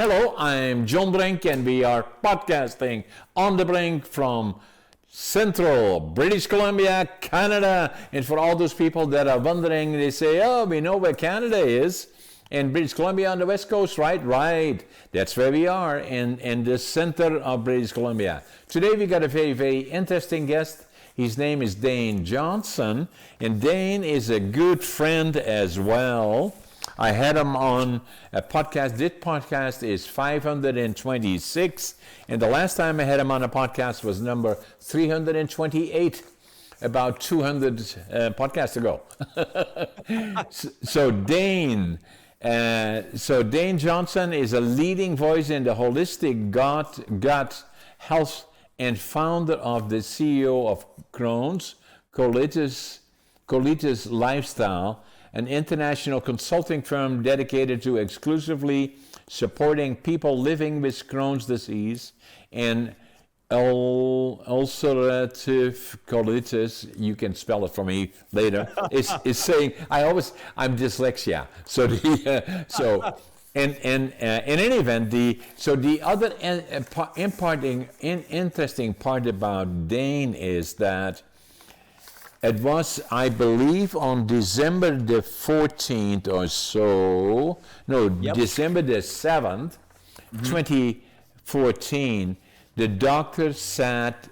Hello, I'm John Brink, and we are podcasting on the Brink from Central British Columbia, Canada. And for all those people that are wondering, they say, oh, we know where Canada is. And British Columbia on the west coast, right? Right. That's where we are, in the center of British Columbia. Today we got a very, very interesting guest. His name is Dane Johnson, and Dane is a good friend as well. I had him on a podcast. This podcast is 526, and the last time I had him on a podcast was number 328, about 200 podcasts ago. So Dane Johnson is a leading voice in the holistic gut health and founder of the CEO of Crohn's, Colitis Lifestyle, an international consulting firm dedicated to exclusively supporting people living with Crohn's disease and ulcerative colitis. You can spell it for me later. It's saying I'm dyslexia. So in any event, the other interesting part about Dane is that it was, I believe, on December the 14th or so, December the 7th, 2014, the doctor sat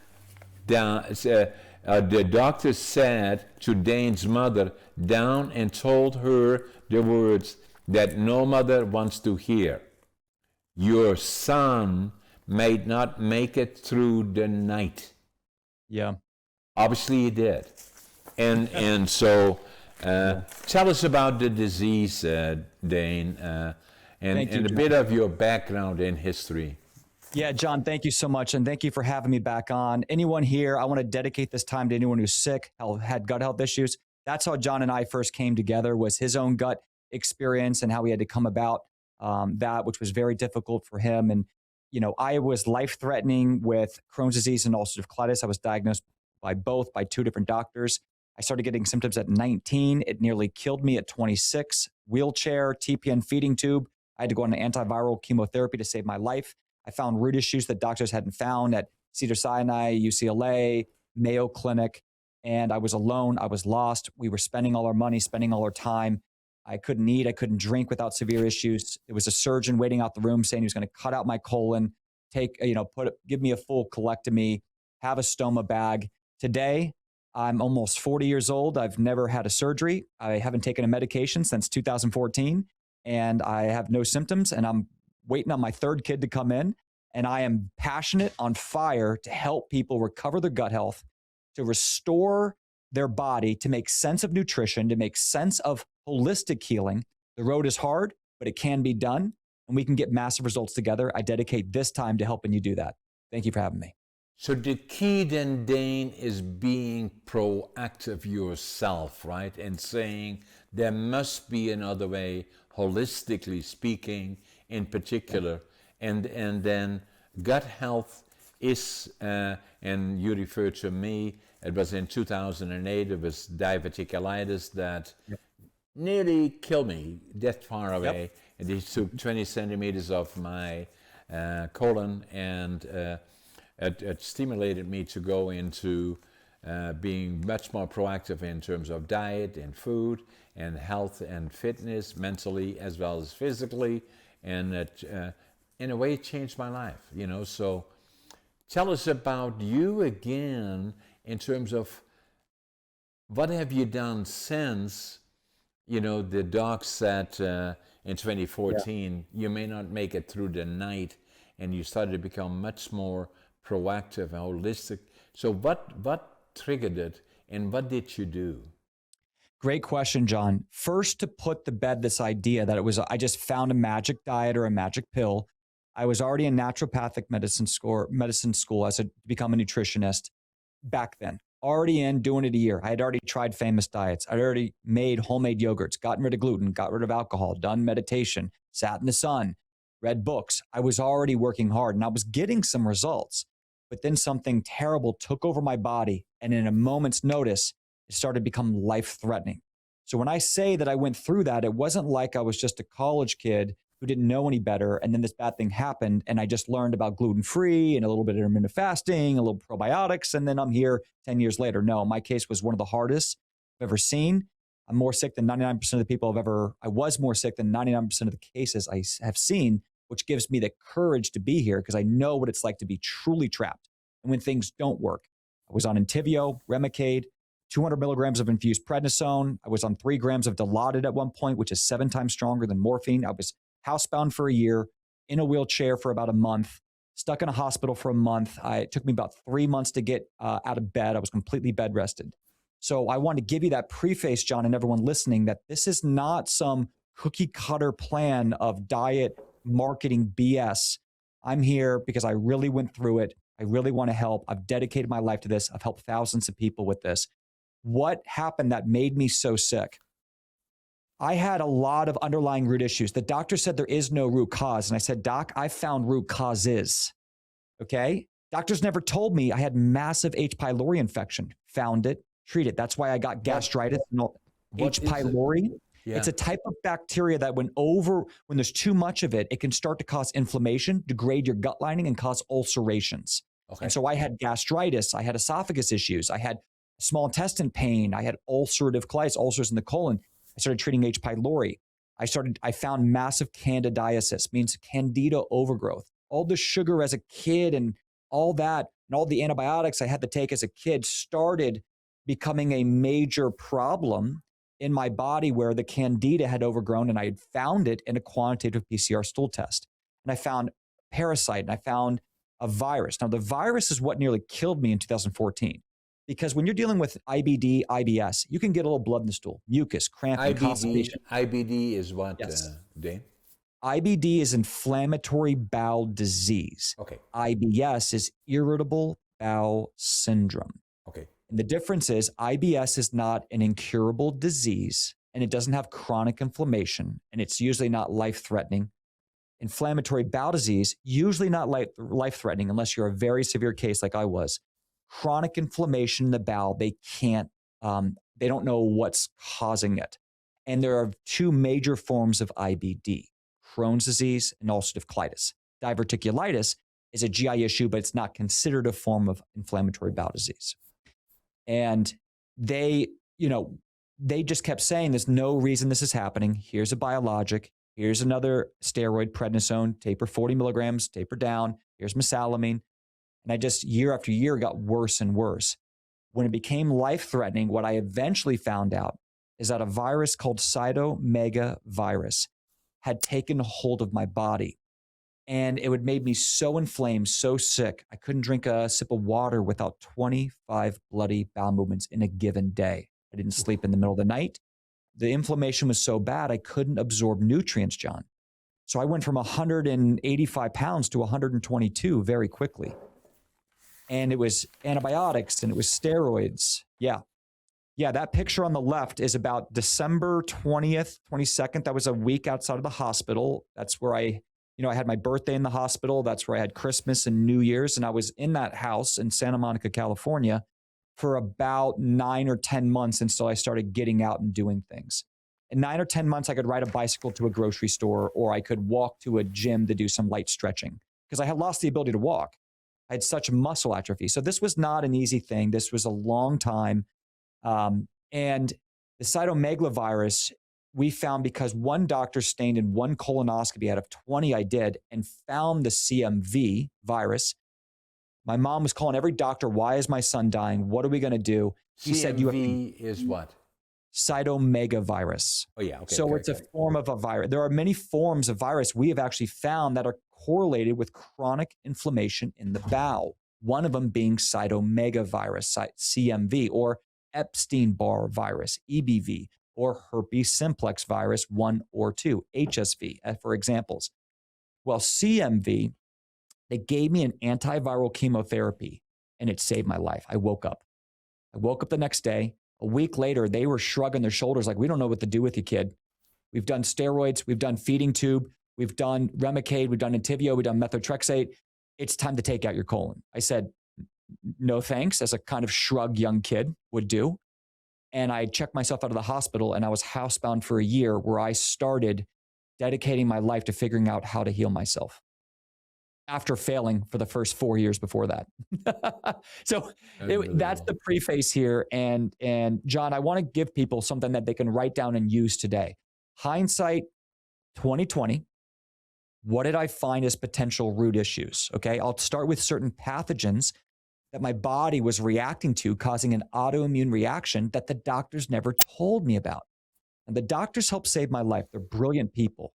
to Dane's mother down and told her the words that no mother wants to hear. Your son might not make it through the night. Yeah. Obviously he did. And so tell us about the disease, Dane, and a bit of your background and history. Yeah, John, thank you so much. And thank you for having me back on. Anyone here, I want to dedicate this time to anyone who's sick, had gut health issues. That's how John and I first came together, was his own gut experience and how he had to come about that, which was very difficult for him. And, I was life-threatening with Crohn's disease and ulcerative colitis. I was diagnosed by two different doctors. I started getting symptoms at 19. It nearly killed me at 26. Wheelchair, TPN feeding tube. I had to go on an antiviral chemotherapy to save my life. I found root issues that doctors hadn't found at Cedars-Sinai, UCLA, Mayo Clinic, and I was alone. I was lost. We were spending all our money, spending all our time. I couldn't eat. I couldn't drink without severe issues. There was a surgeon waiting out the room saying he was going to cut out my colon, give me a full colectomy, have a stoma bag. Today, I'm almost 40 years old. I've never had a surgery. I haven't taken a medication since 2014, and I have no symptoms, and I'm waiting on my third kid to come in, and I am passionate, on fire to help people recover their gut health, to restore their body, to make sense of nutrition, to make sense of holistic healing. The road is hard, but it can be done, and we can get massive results together. I dedicate this time to helping you do that. Thank you for having me. So the key then, Dane, is being proactive yourself, right? And saying there must be another way, holistically speaking, in particular. And then gut health is, and you referred to me, it was in 2008, it was diverticulitis that nearly killed me that far away. Yep. And it took 20 centimeters of my colon, and it stimulated me to go into being much more proactive in terms of diet and food and health and fitness, mentally as well as physically. And it, in a way, it changed my life, So tell us about you again in terms of what have you done since, the doc said in 2014, you may not make it through the night, and you started to become much more proactive and holistic. So what triggered it, and what did you do? Great question, John. First, to put to bed this idea that I just found a magic diet or a magic pill. I was already in naturopathic medicine school to become a nutritionist back then. Already doing it a year. I had already tried famous diets. I'd already made homemade yogurts, gotten rid of gluten, got rid of alcohol, done meditation, sat in the sun, read books. I was already working hard, and I was getting some results. But then something terrible took over my body, and in a moment's notice, it started to become life-threatening. So when I say that I went through that, it wasn't like I was just a college kid who didn't know any better. And then this bad thing happened. And I just learned about gluten-free and a little bit of intermittent fasting, a little probiotics. And then I'm here 10 years later. No, my case was one of the hardest I've ever seen. I'm more sick than 99% of the people I was more sick than 99% of the cases I have seen, which gives me the courage to be here because I know what it's like to be truly trapped. And when things don't work, I was on Entyvio, Remicade, 200 milligrams of infused prednisone. I was on 3 grams of Dilaudid at one point, which is 7 times stronger than morphine. I was housebound for a year, in a wheelchair for about a month, stuck in a hospital for a month. It took me about 3 months to get out of bed. I was completely bed rested. So I want to give you that preface, John, and everyone listening, that this is not some cookie cutter plan of diet marketing BS. I'm here because I really went through it. I really want to help. I've dedicated my life to this. I've helped thousands of people with this. What happened that made me so sick? I had a lot of underlying root issues. The doctor said there is no root cause. And I said, Doc, I found root causes. Okay. Doctors never told me I had massive H. pylori infection. Found it, treat it. That's why I got gastritis. H. pylori. Yeah. It's a type of bacteria that when there's too much of it, it can start to cause inflammation, degrade your gut lining, and cause ulcerations. Okay. And so I had gastritis. I had esophagus issues. I had small intestine pain. I had ulcerative colitis, ulcers in the colon. I started treating H. pylori. I found massive candidiasis, means candida overgrowth. All the sugar as a kid and all that, and all the antibiotics I had to take as a kid started becoming a major problem in my body where the candida had overgrown, and I had found it in a quantitative PCR stool test. And I found parasite, and I found a virus. Now, the virus is what nearly killed me in 2014. Because when you're dealing with IBD, IBS, you can get a little blood in the stool, mucus, cramping, constipation. IBD is what, yes. Dane? IBD is inflammatory bowel disease. Okay. IBS is irritable bowel syndrome. Okay. And the difference is IBS is not an incurable disease, and it doesn't have chronic inflammation, and it's usually not life-threatening. Inflammatory bowel disease, usually not life-threatening unless you're a very severe case like I was. Chronic inflammation in the bowel, they don't know what's causing it. And there are 2 major forms of IBD, Crohn's disease and ulcerative colitis. Diverticulitis is a GI issue, but it's not considered a form of inflammatory bowel disease. And they just kept saying there's no reason this is happening. Here's a biologic. Here's another steroid, prednisone, taper 40 milligrams, taper down. Here's mesalamine. And I just, year after year, got worse and worse. When it became life-threatening, what I eventually found out is that a virus called cytomegalovirus had taken hold of my body. And it would made me so inflamed, so sick, I couldn't drink a sip of water without 25 bloody bowel movements in a given day. I didn't sleep in the middle of the night. The inflammation was so bad, I couldn't absorb nutrients, John. So I went from 185 pounds to 122 very quickly. And it was antibiotics and it was steroids. Yeah, that picture on the left is about December 20th, 22nd. That was a week outside of the hospital. That's where I had my birthday in the hospital. That's where I had Christmas and New Year's. And I was in that house in Santa Monica, California for about 9 or 10 months until I started getting out and doing things. In 9 or 10 months, I could ride a bicycle to a grocery store, or I could walk to a gym to do some light stretching because I had lost the ability to walk. I had such muscle atrophy. So this was not an easy thing. This was a long time. And the cytomegalovirus, we found because one doctor stained in one colonoscopy out of 20 I did and found the CMV virus. My mom was calling every doctor, why is my son dying? What are we going to do? He said, CMV is what? Cytomegalovirus. Oh, yeah. Okay. So it's a form of a virus. There are many forms of virus we have actually found that are correlated with chronic inflammation in the bowel. One of them being cytomegalovirus, CMV, or Epstein-Barr virus, EBV, or herpes simplex virus 1 or 2, HSV, for examples. Well, CMV, they gave me an antiviral chemotherapy, and it saved my life. I woke up the next day. A week later, they were shrugging their shoulders like, we don't know what to do with you, kid. We've done steroids. We've done feeding tube. We've done Remicade. We've done Entyvio. We've done methotrexate. It's time to take out your colon. I said, no thanks, as a kind of shrug young kid would do. And I checked myself out of the hospital, and I was housebound for a year, where I started dedicating my life to figuring out how to heal myself after failing for the first 4 years before that. So that's the preface here. And John, I want to give people something that they can write down and use today. Hindsight 2020. What did I find as potential root issues? Okay, I'll start with certain pathogens that my body was reacting to, causing an autoimmune reaction that the doctors never told me about. And the doctors helped save my life. They're brilliant people,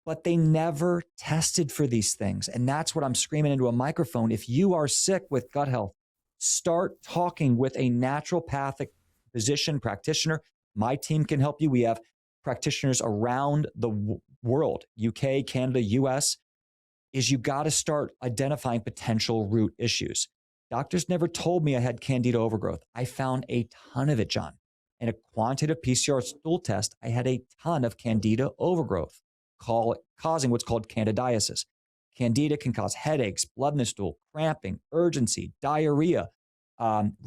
but they never tested for these things. And that's what I'm screaming into a microphone. If you are sick with gut health, start talking with a naturopathic physician, practitioner. My team can help you. We have practitioners around the world, UK, Canada, US, is you got to start identifying potential root issues. Doctors never told me I had candida overgrowth. I found a ton of it, John. In a quantitative PCR stool test, I had a ton of candida overgrowth, causing what's called candidiasis. Candida can cause headaches, blood in the stool, cramping, urgency, diarrhea,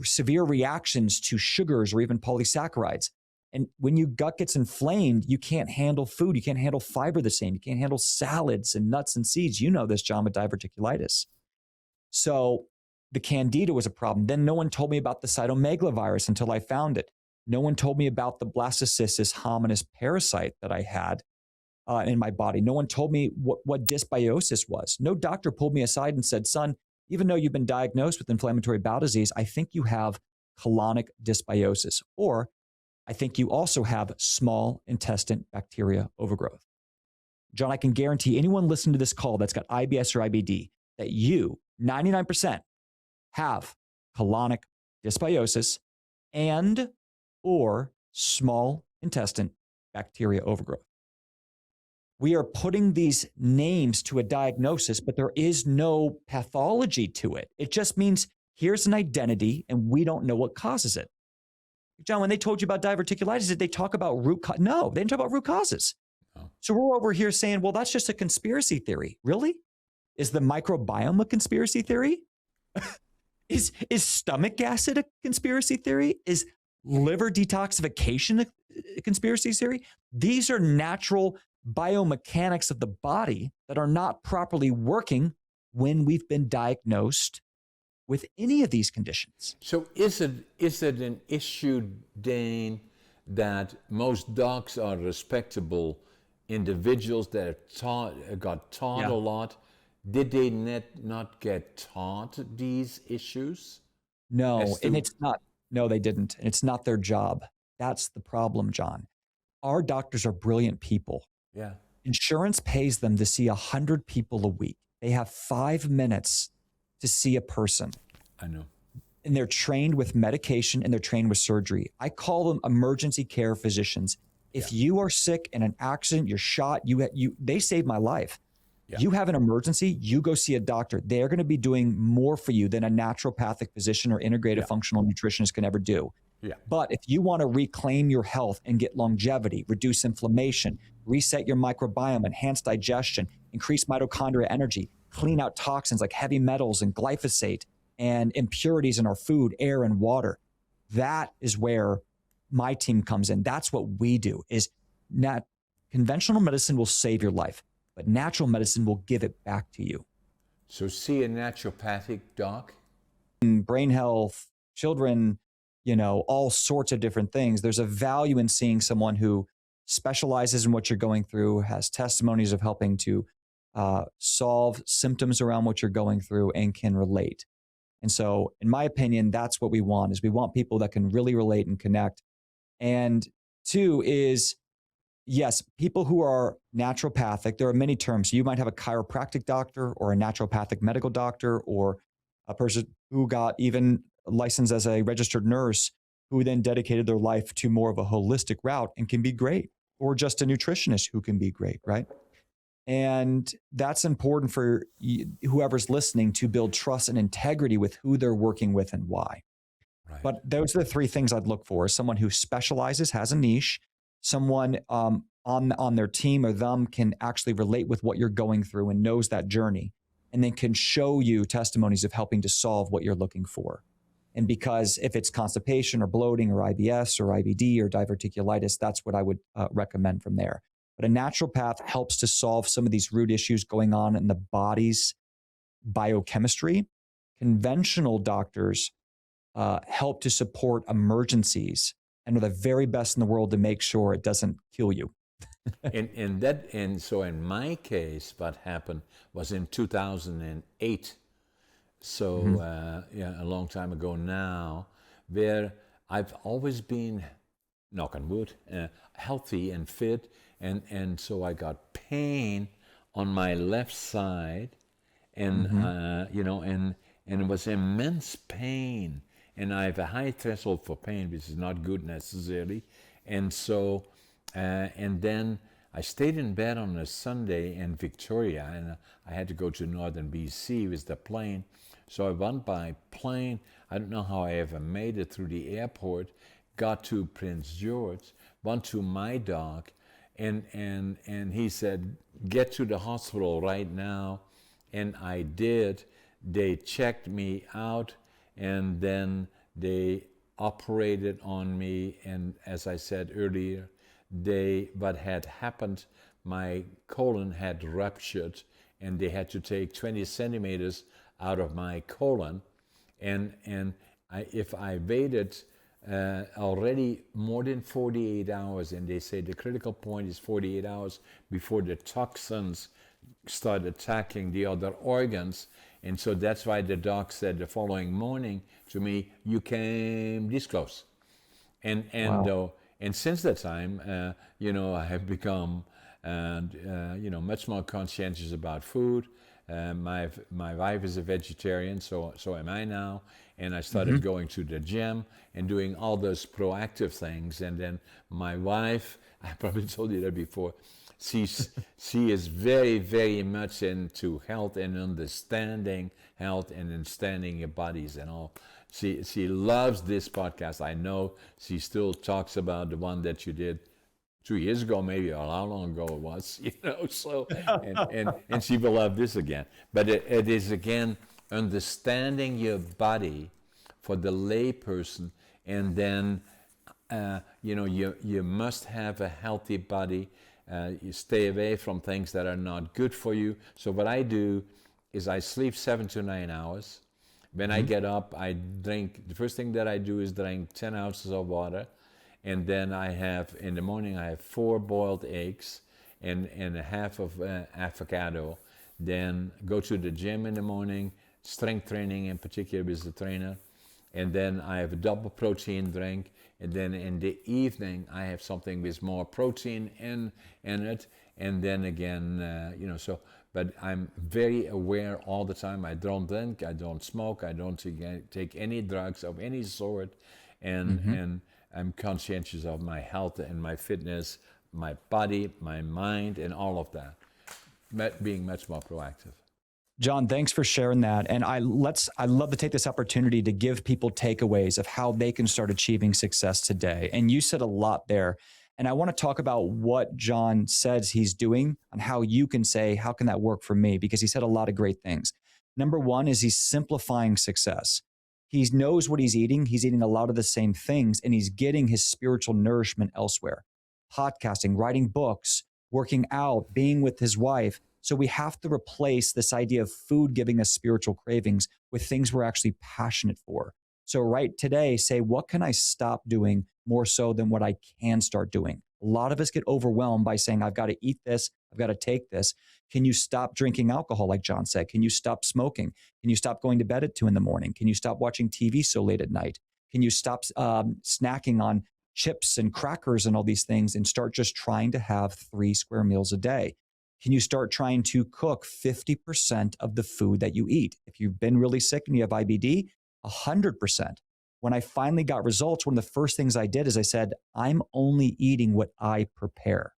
severe reactions to sugars or even polysaccharides. And when your gut gets inflamed, you can't handle food. You can't handle fiber the same. You can't handle salads and nuts and seeds. You know this, John, with diverticulitis. So the candida was a problem. Then no one told me about the cytomegalovirus until I found it. No one told me about the blastocystis hominis parasite that I had in my body. No one told me what dysbiosis was. No doctor pulled me aside and said, son, even though you've been diagnosed with inflammatory bowel disease, I think you have colonic dysbiosis, or I think you also have small intestine bacteria overgrowth. John, I can guarantee anyone listening to this call that's got IBS or IBD that you, 99%, have colonic dysbiosis and or small intestine bacteria overgrowth. We are putting these names to a diagnosis, but there is no pathology to it. It just means here's an identity and we don't know what causes it. John, when they told you about diverticulitis, did they talk about root cause? No, they didn't talk about root causes. Oh. So we're over here saying, well, that's just a conspiracy theory. Really? Is the microbiome a conspiracy theory? Is stomach acid a conspiracy theory? Is liver detoxification a conspiracy theory? These are natural biomechanics of the body that are not properly working when we've been diagnosed with any of these conditions. So is it an issue, Dane, that most docs are respectable individuals that got taught a lot? Did they not get taught these issues? No, and it's not. No, they didn't. And it's not their job. That's the problem, John. Our doctors are brilliant people. Yeah. Insurance pays them to see 100 people a week. They have 5 minutes to see a person. I know. And they're trained with medication and they're trained with surgery. I call them emergency care physicians. If you are sick in an accident, you're shot, they saved my life. Yeah. You have an emergency, you go see a doctor. They're going to be doing more for you than a naturopathic physician or integrative functional nutritionist can ever do. Yeah. But if you want to reclaim your health and get longevity, reduce inflammation, reset your microbiome, enhance digestion, increase mitochondria energy, clean out toxins like heavy metals and glyphosate and impurities in our food, air, and water, that is where my team comes in. That's what we do. Conventional medicine will save your life, but natural medicine will give it back to you. So see a naturopathic doc? Brain health, children, all sorts of different things. There's a value in seeing someone who specializes in what you're going through, has testimonies of helping to solve symptoms around what you're going through and can relate. And so, in my opinion, that's what we want, is we want people that can really relate and connect. And 2 is, yes, people who are naturopathic, there are many terms. You might have a chiropractic doctor or a naturopathic medical doctor or a person who got even licensed as a registered nurse who then dedicated their life to more of a holistic route and can be great, or just a nutritionist who can be great, right? And that's important for whoever's listening to build trust and integrity with who they're working with and why. Right. But those are the 3 things I'd look for: someone who specializes, has a niche, someone on their team or them can actually relate with what you're going through and knows that journey, and then can show you testimonies of helping to solve what you're looking for. And because if it's constipation or bloating or IBS or IBD or diverticulitis, that's what I would recommend from there. But a naturopath helps to solve some of these root issues going on in the body's biochemistry. Conventional doctors help to support emergencies and are the very best in the world to make sure it doesn't kill you. And so in my case, what happened was in 2008. So yeah, a long time ago now, where I've always been, knock on wood, healthy and fit, and so I got pain on my left side, and you know, and it was immense pain, and I have a high threshold for pain, which is not good necessarily, and so, and then I stayed in bed on a Sunday in Victoria, and I had to go to northern BC with the plane. So I went by plane. I don't know how I ever made it through the airport, got to Prince George, went to my doc, and he said, get to the hospital right now. And I did. They checked me out, and then they operated on me. And as I said earlier, what had happened, my colon had ruptured, and they had to take 20 centimeters out of my colon, and if I waited already more than 48 hours, and they say the critical point is 48 hours before the toxins start attacking the other organs, and so that's why the doc said the following morning to me, you came this close, and Wow. And since that time, you know, I have become you know, much more conscientious about food. My wife is a vegetarian, so am I now. And I started going to the gym and doing all those proactive things. And then my wife, I probably told you that before, she is very, very much into health and understanding health and understanding your bodies and all. She loves this podcast. I know she still talks about the one that you did 2 years ago, maybe, or how long ago it was, you know, so, and she will love this again. But it is, again, understanding your body for the layperson, and then, you know, you must have a healthy body. You stay away from things that are not good for you. So what I do is I sleep 7 to 9 hours. When I get up, I drink, the first thing that I do is drink 10 ounces of water. And then I have, in the morning, I have 4 boiled eggs and a half of avocado. Then go to the gym in the morning, strength training in particular with the trainer. And then I have a double protein drink. And then in the evening, I have something with more protein in it. And then again, you know, so, but I'm very aware all the time. I don't drink, I don't smoke, I don't take any drugs of any sort. And I'm conscientious of my health and my fitness, my body, my mind, and all of that, being much more proactive. John, thanks for sharing that. And I'd love to take this opportunity to give people takeaways of how they can start achieving success today. And you said a lot there. And I want to talk about what John says he's doing and how you can say, how can that work for me? Because he said a lot of great things. Number one is he's simplifying success. He knows what he's eating. He's eating a lot of the same things, and he's getting his spiritual nourishment elsewhere. Podcasting, writing books, working out, being with his wife. So we have to replace this idea of food giving us spiritual cravings with things we're actually passionate for. So right today, say, what can I stop doing more so than what I can start doing? A lot of us get overwhelmed by saying, I've got to eat this, I've got to take this. Can you stop drinking alcohol, like John said? Can you stop smoking? Can you stop going to bed at 2 a.m? Can you stop watching TV so late at night? Can you stop snacking on chips and crackers and all these things and start just trying to have 3 square meals a day? Can you start trying to cook 50% of the food that you eat? If you've been really sick and you have IBD, 100%. When I finally got results, one of the first things I did is I said, I'm only eating what I prepare.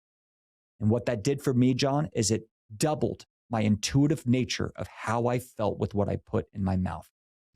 And what that did for me, John, is it doubled my intuitive nature of how I felt with what I put in my mouth.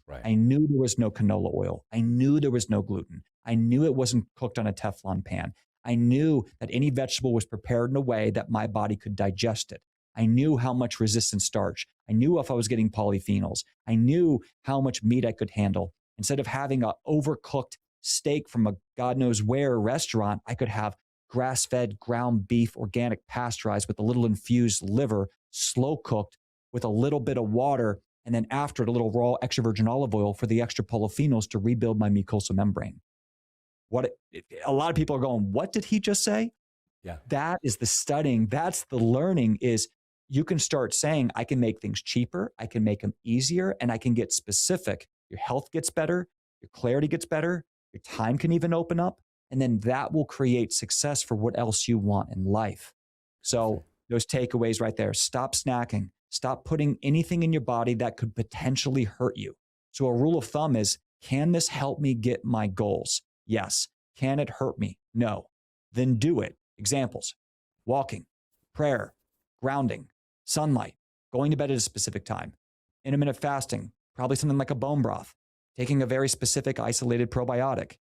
Right. I knew there was no canola oil. I knew there was no gluten. I knew it wasn't cooked on a Teflon pan. I knew that any vegetable was prepared in a way that my body could digest it. I knew how much resistant starch. I knew if I was getting polyphenols. I knew how much meat I could handle. Instead of having an overcooked steak from a God knows where restaurant, I could have grass-fed, ground beef, organic, pasteurized with a little infused liver, slow cooked with a little bit of water, and then after it, a little raw extra virgin olive oil for the extra polyphenols to rebuild my mucosal membrane. A lot of people are going, what did he just say? Yeah. That is the studying. That's the learning. Is you can start saying, I can make things cheaper, I can make them easier, and I can get specific. Your health gets better, your clarity gets better, your time can even open up, and then that will create success for what else you want in life. So those takeaways right there: stop snacking, stop putting anything in your body that could potentially hurt you. So a rule of thumb is, can this help me get my goals? Yes. Can it hurt me? No. Then do it. Examples: walking, prayer, grounding, sunlight, going to bed at a specific time, intermittent fasting, probably something like a bone broth, taking a very specific isolated probiotic.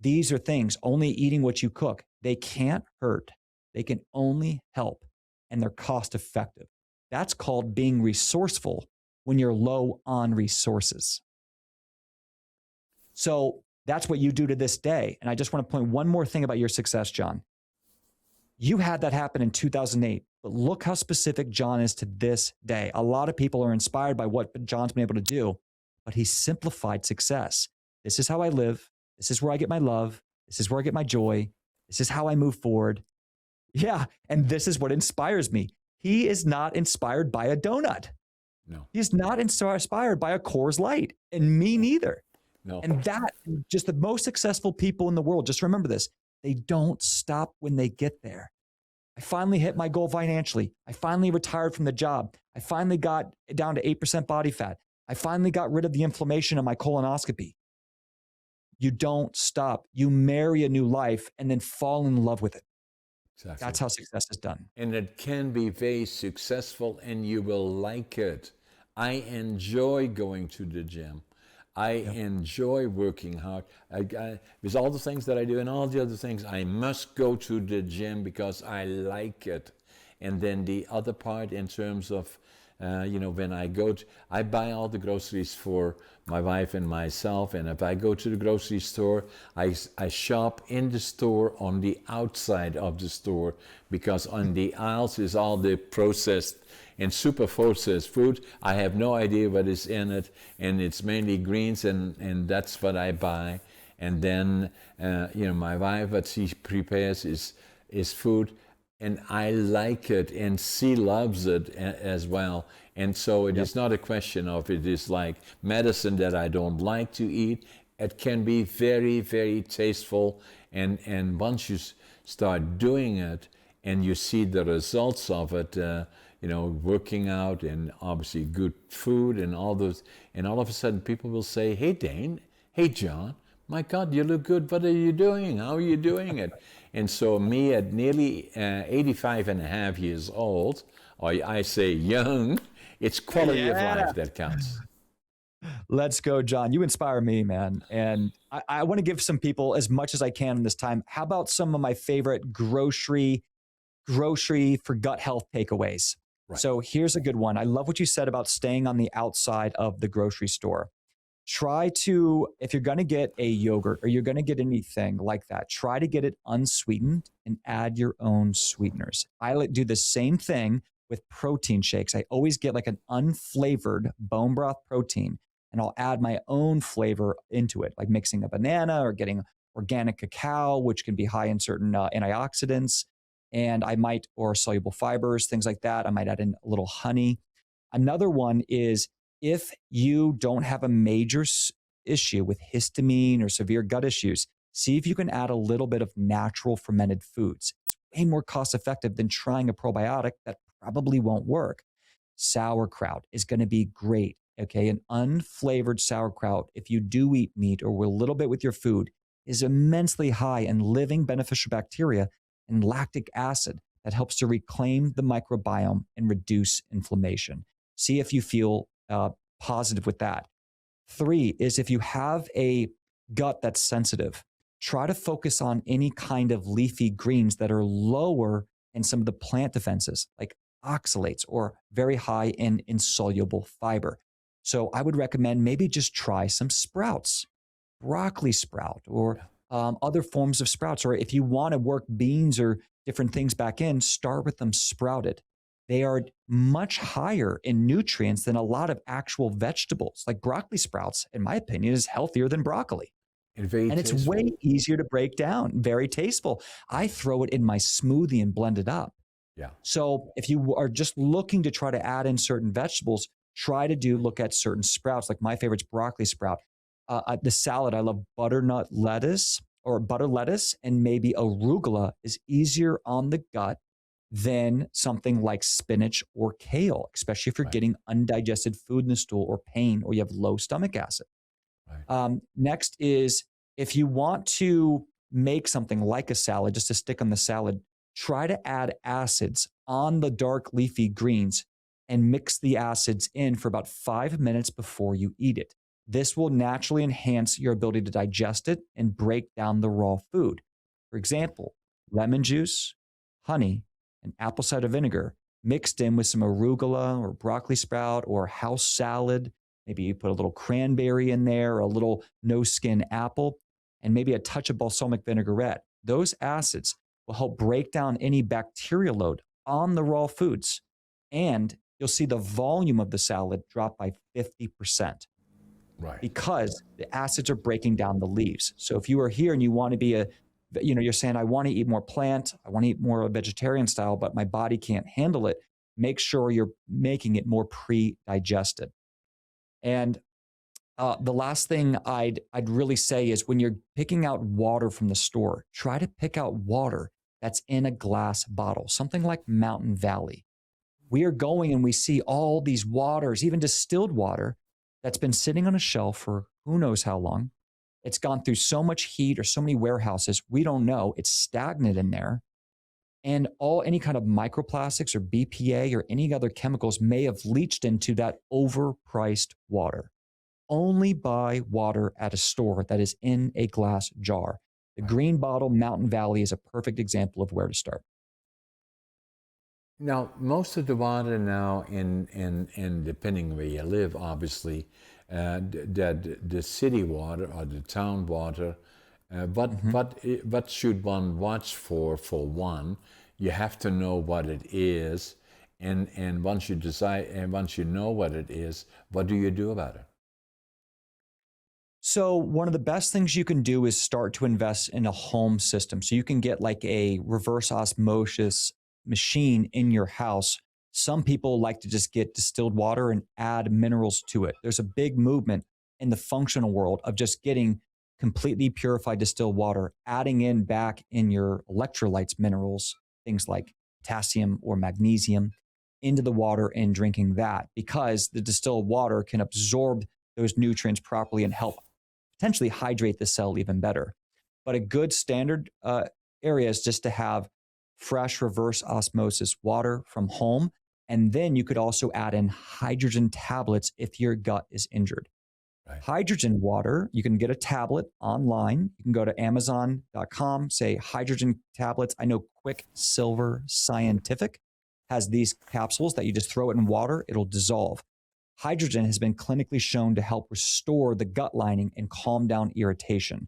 These are things, only eating what you cook. They can't hurt. They can only help, and they're cost effective. That's called being resourceful when you're low on resources. So that's what you do to this day. And I just want to point one more thing about your success, John. You had that happen in 2008, but look how specific John is to this day. A lot of people are inspired by what John's been able to do, but he simplified success. This is how I live. This is where I get my love. This is where I get my joy. This is how I move forward. Yeah, and this is what inspires me. He is not inspired by a donut. No. He's not inspired by a Coors Light, and me neither. No. And that, just the most successful people in the world, just remember this, they don't stop when they get there. I finally hit my goal financially. I finally retired from the job. I finally got down to 8% body fat. I finally got rid of the inflammation on my colonoscopy. You don't stop. You marry a new life and then fall in love with it. Exactly. That's how success is done. And it can be very successful, and you will like it. I enjoy going to the gym. I enjoy working hard. With all the things that I do and all the other things, I must go to the gym because I like it. And then the other part in terms of, when I buy all the groceries for my wife and myself. And if I go to the grocery store, I shop in the store on the outside of the store, because on the aisles is all the processed and super processed food. I have no idea what is in it, and it's mainly greens, and that's what I buy. And then, my wife, what she prepares is food, and I like it, and she loves it as well. And so it is not a question of it is like medicine that I don't like to eat. It can be very, very tasteful, and once you start doing it and you see the results of it, working out and obviously good food and all those, and all of a sudden people will say, hey Dane, hey John, my God, you look good. What are you doing? How are you doing it? And so me at nearly 85 and a half years old, or I say young, it's quality of life that counts. Let's go, John. You inspire me, man. And I want to give some people as much as I can in this time. How about some of my favorite grocery for gut health takeaways? Right. So here's a good one. I love what you said about staying on the outside of the grocery store. Try to, if you're going to get a yogurt or you're going to get anything like that, try to get it unsweetened and add your own sweeteners. I do the same thing with protein shakes. I always get like an unflavored bone broth protein, and I'll add my own flavor into it, like mixing a banana or getting organic cacao, which can be high in certain antioxidants. And I might, or soluble fibers, things like that. I might add in a little honey. Another one is, if you don't have a major issue with histamine or severe gut issues, see if you can add a little bit of natural fermented foods. It's way more cost effective than trying a probiotic that probably won't work. Sauerkraut is going to be great. Okay, an unflavored sauerkraut, if you do eat meat or a little bit with your food, is immensely high in living beneficial bacteria and lactic acid that helps to reclaim the microbiome and reduce inflammation. See if you feel positive with that. 3 is, if you have a gut that's sensitive, try to focus on any kind of leafy greens that are lower in some of the plant defenses, like oxalates, or very high in insoluble fiber. So I would recommend maybe just try some sprouts, broccoli sprout, or other forms of sprouts. Or if you want to work beans or different things back in, start with them sprouted. They are much higher in nutrients than a lot of actual vegetables. Like broccoli sprouts, in my opinion, is healthier than broccoli. And very And it's tasteful. way easier to break down, very tasteful. I throw it in my smoothie and blend it up. Yeah. So if you are just looking to try to add in certain vegetables, look at certain sprouts. Like my favorite's broccoli sprout. The salad, I love butternut lettuce or butter lettuce, and maybe arugula is easier on the gut than something like spinach or kale, especially if you're Right. getting undigested food in the stool or pain or you have low stomach acid. Right. Next is if you want to make something like a salad, just to stick on the salad, try to add acids on the dark leafy greens and mix the acids in for about 5 minutes before you eat it. This will naturally enhance your ability to digest it and break down the raw food. For example, lemon juice, honey, and apple cider vinegar mixed in with some arugula or broccoli sprout or house salad. Maybe you put a little cranberry in there, or a little no-skin apple, and maybe a touch of balsamic vinaigrette. Those acids will help break down any bacterial load on the raw foods. And you'll see the volume of the salad drop by 50%. Right. Because the acids are breaking down the leaves. So if you are here and you want to be you're saying, I want to eat more plant, I want to eat more of a vegetarian style, but my body can't handle it, make sure you're making it more pre-digested. And the last thing I'd really say is when you're picking out water from the store, try to pick out water that's in a glass bottle, something like Mountain Valley. We are going and we see all these waters, even distilled water, that's been sitting on a shelf for who knows how long. It's gone through so much heat or so many warehouses, we don't know. It's stagnant in there. And any kind of microplastics or BPA or any other chemicals may have leached into that overpriced water. Only buy water at a store that is in a glass jar. The green bottle Mountain Valley is a perfect example of where to start. Now, most of the water now in depending where you live, obviously, the city water or the town water, what should one watch for one? You have to know what it is, and once you decide, and once you know what it is, what do you do about it? So one of the best things you can do is start to invest in a home system. So you can get like a reverse osmosis machine in your house. Some people like to just get distilled water and add minerals to it. There's a big movement in the functional world of just getting completely purified distilled water, adding in back in your electrolytes, minerals, things like potassium or magnesium into the water and drinking that, because the distilled water can absorb those nutrients properly and help potentially hydrate the cell even better. But a good standard area is just to have fresh reverse osmosis water from home. And then you could also add in hydrogen tablets if your gut is injured. Right. Hydrogen water, you can get a tablet online. You can go to Amazon.com, say hydrogen tablets. I know Quicksilver Scientific has these capsules that you just throw it in water, it'll dissolve. Hydrogen has been clinically shown to help restore the gut lining and calm down irritation.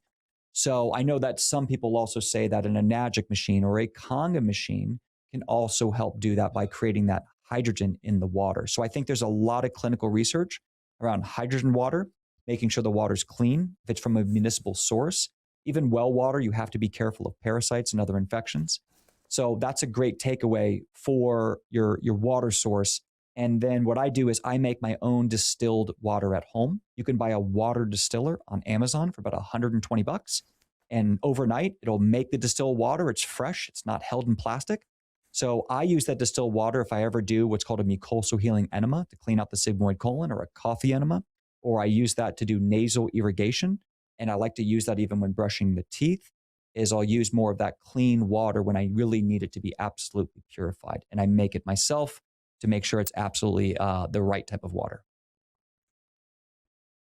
So I know that some people also say that an Enagic machine or a Conga machine can also help do that by creating that hydrogen in the water. So I think there's a lot of clinical research around hydrogen water, making sure the water's clean, if it's from a municipal source. Even well water, you have to be careful of parasites and other infections. So that's a great takeaway for your water source. And then what I do is I make my own distilled water at home. You can buy a water distiller on Amazon for about $120. And overnight, it'll make the distilled water. It's fresh. It's not held in plastic. So I use that distilled water if I ever do what's called a mucosal healing enema to clean out the sigmoid colon, or a coffee enema, or I use that to do nasal irrigation. And I like to use that even when brushing the teeth, is I'll use more of that clean water when I really need it to be absolutely purified. And I make it myself to make sure it's absolutely the right type of water.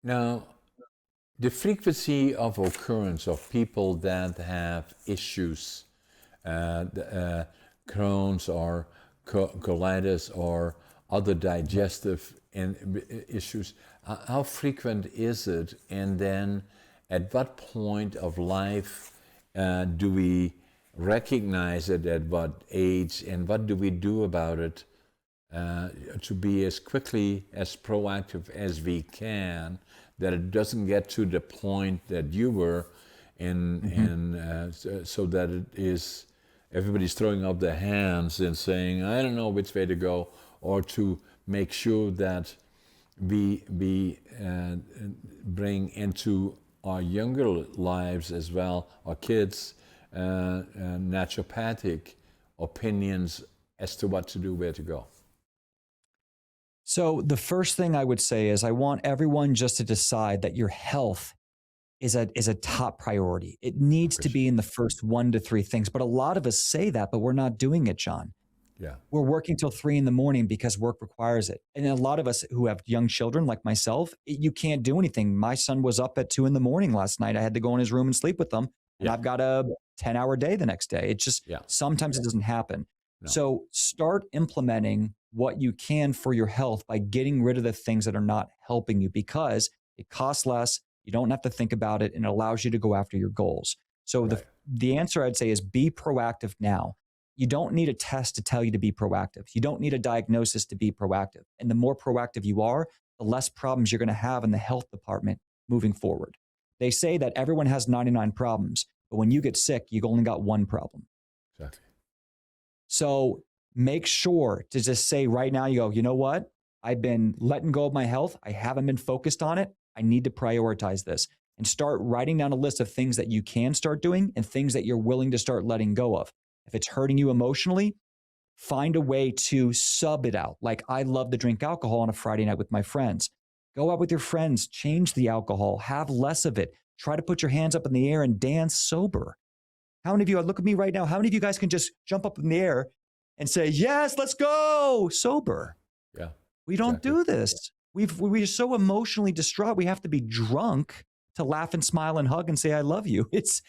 Now, the frequency of occurrence of people that have issues, Crohn's or colitis or other digestive issues, how frequent is it? And then at what point of life do we recognize it, at what age, and what do we do about it to be as quickly as proactive as we can, that it doesn't get to the point that you were in, so that it is everybody's throwing up their hands and saying, I don't know which way to go, or to make sure that we bring into our younger lives as well, our kids, naturopathic opinions as to what to do, where to go. So the first thing I would say is I want everyone just to decide that your health is a top priority. It needs to be in the first 1 to 3 things. But a lot of us say that, but we're not doing it, John. Yeah. We're working till 3 a.m. because work requires it. And a lot of us who have young children like myself, you can't do anything. My son was up at 2 a.m. last night. I had to go in his room and sleep with him. And I've got a 10-hour day the next day. It just, sometimes it doesn't happen. No. So start implementing what you can for your health by getting rid of the things that are not helping you, because it costs less. You don't have to think about it, and it allows you to go after your goals. So the answer I'd say is be proactive now. You don't need a test to tell you to be proactive. You don't need a diagnosis to be proactive. And the more proactive you are, the less problems you're going to have in the health department moving forward. They say that everyone has 99 problems, but when you get sick, you've only got 1 problem. Exactly. So make sure to just say right now, you go, you know what? I've been letting go of my health. I haven't been focused on it. I need to prioritize this, and start writing down a list of things that you can start doing and things that you're willing to start letting go of. If it's hurting you emotionally, find a way to sub it out. Like, I love to drink alcohol on a Friday night with my friends. Go out with your friends, change the alcohol, have less of it. Try to put your hands up in the air and dance sober. How many of you, look at me right now, how many of you guys can just jump up in the air and say, yes, let's go, sober? Yeah. We don't do this. We're so emotionally distraught. We have to be drunk to laugh and smile and hug and say, I love you. It's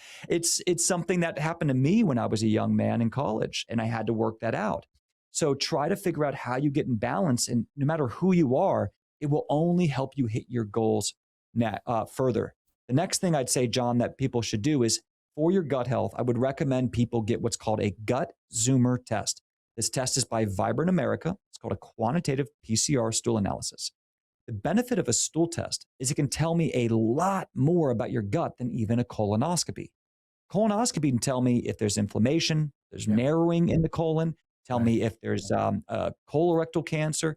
something that happened to me when I was a young man in college, and I had to work that out. So try to figure out how you get in balance, and no matter who you are, it will only help you hit your goals further. The next thing I'd say, John, that people should do is, for your gut health, I would recommend people get what's called a gut Zoomer test. This test is by Vibrant America. It's called a quantitative PCR stool analysis. The benefit of a stool test is it can tell me a lot more about your gut than even a colonoscopy. Colonoscopy can tell me if there's inflammation, there's narrowing in the colon, tell me if there's colorectal cancer.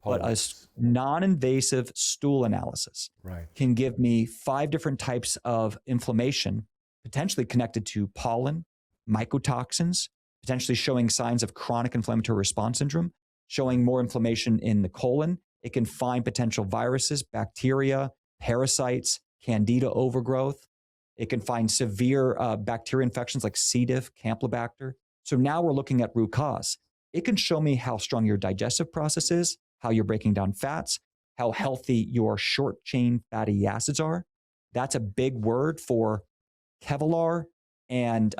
But a non-invasive stool analysis can give me 5 different types of inflammation, potentially connected to pollen, mycotoxins, potentially showing signs of chronic inflammatory response syndrome, showing more inflammation in the colon. It can find potential viruses, bacteria, parasites, candida overgrowth. It can find severe bacteria infections like C. diff, Campylobacter. So now we're looking at root cause. It can show me how strong your digestive process is, how you're breaking down fats, how healthy your short chain fatty acids are. That's a big word for Kevlar and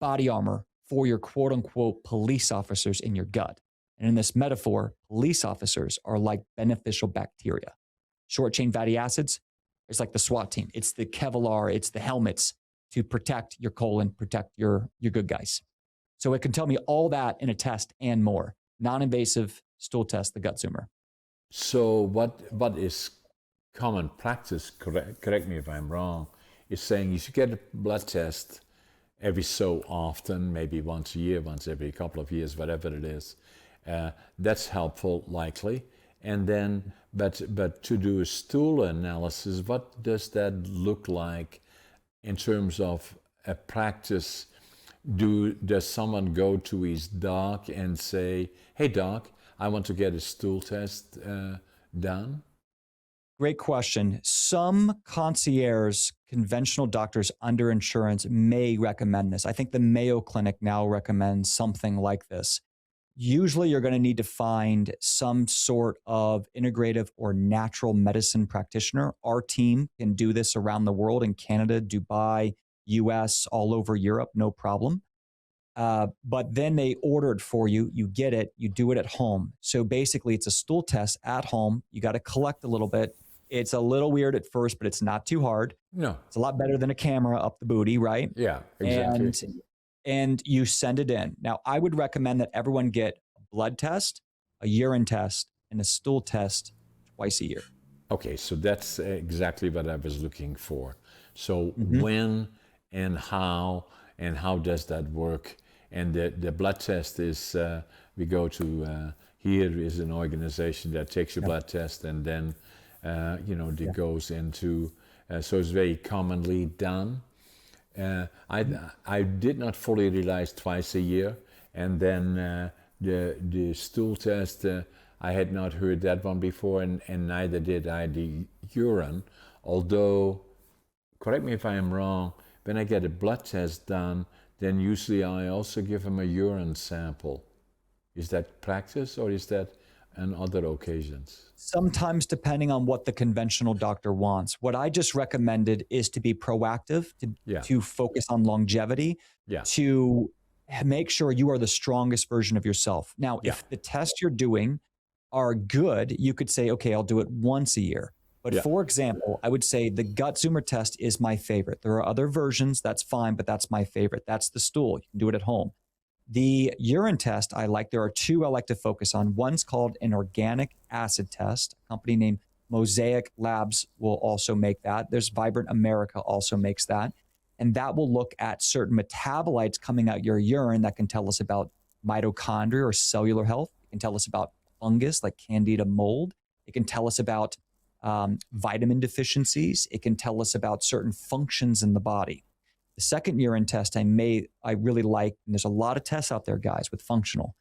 body armor for your quote unquote police officers in your gut. And in this metaphor, police officers are like beneficial bacteria. Short chain fatty acids is like the SWAT team. It's the Kevlar, it's the helmets to protect your colon, protect your good guys. So it can tell me all that in a test and more. Non-invasive stool test, the gut Zoomer. So what is common practice, correct me if I'm wrong, is saying you should get a blood test every so often, maybe once a year, once every couple of years, whatever it is. That's helpful, likely. And then, but to do a stool analysis, what does that look like in terms of a practice? Does someone go to his doc and say, hey doc, I want to get a stool test done? Great question. Some concierge conventional doctors under insurance may recommend this. I think the Mayo Clinic now recommends something like this. Usually you're going to need to find some sort of integrative or natural medicine practitioner. Our team can do this around the world, in Canada, Dubai, US, all over Europe, no problem. But then they order it for you. You get it. You do it at home. So basically it's a stool test at home. You got to collect a little bit. It's a little weird at first, but it's not too hard. No. It's a lot better than a camera up the booty, right? Yeah, exactly. And you send it in. Now, I would recommend that everyone get a blood test, a urine test, and a stool test twice a year. Okay, so that's exactly what I was looking for. So Mm-hmm. when and how does that work? And the blood test is, we go to, here is an organization that takes your blood test and then, it goes into, so it's very commonly done. I did not fully realize twice a year, and then the stool test, I had not heard that one before, and neither did I the urine. Although, correct me if I am wrong, when I get a blood test done, then usually I also give them a urine sample. Is that practice, or is that on other occasions? Sometimes depending on what the conventional doctor wants. What I just recommended is to be proactive, to focus on longevity, to make sure you are the strongest version of yourself. Now, if the tests you're doing are good, you could say, okay, I'll do it once a year. But for example, I would say the gut Zoomer test is my favorite. There are other versions, that's fine, but that's my favorite. That's the stool. You can do it at home. The urine test I like, there are two I like to focus on. One's called an organic acid test. A company named Mosaic Labs will also make that. There's Vibrant America also makes that. And that will look at certain metabolites coming out your urine that can tell us about mitochondria or cellular health. It can tell us about fungus like Candida mold. It can tell us about vitamin deficiencies. It can tell us about certain functions in the body. The second urine test I really like, and there's a lot of tests out there, guys, with functional,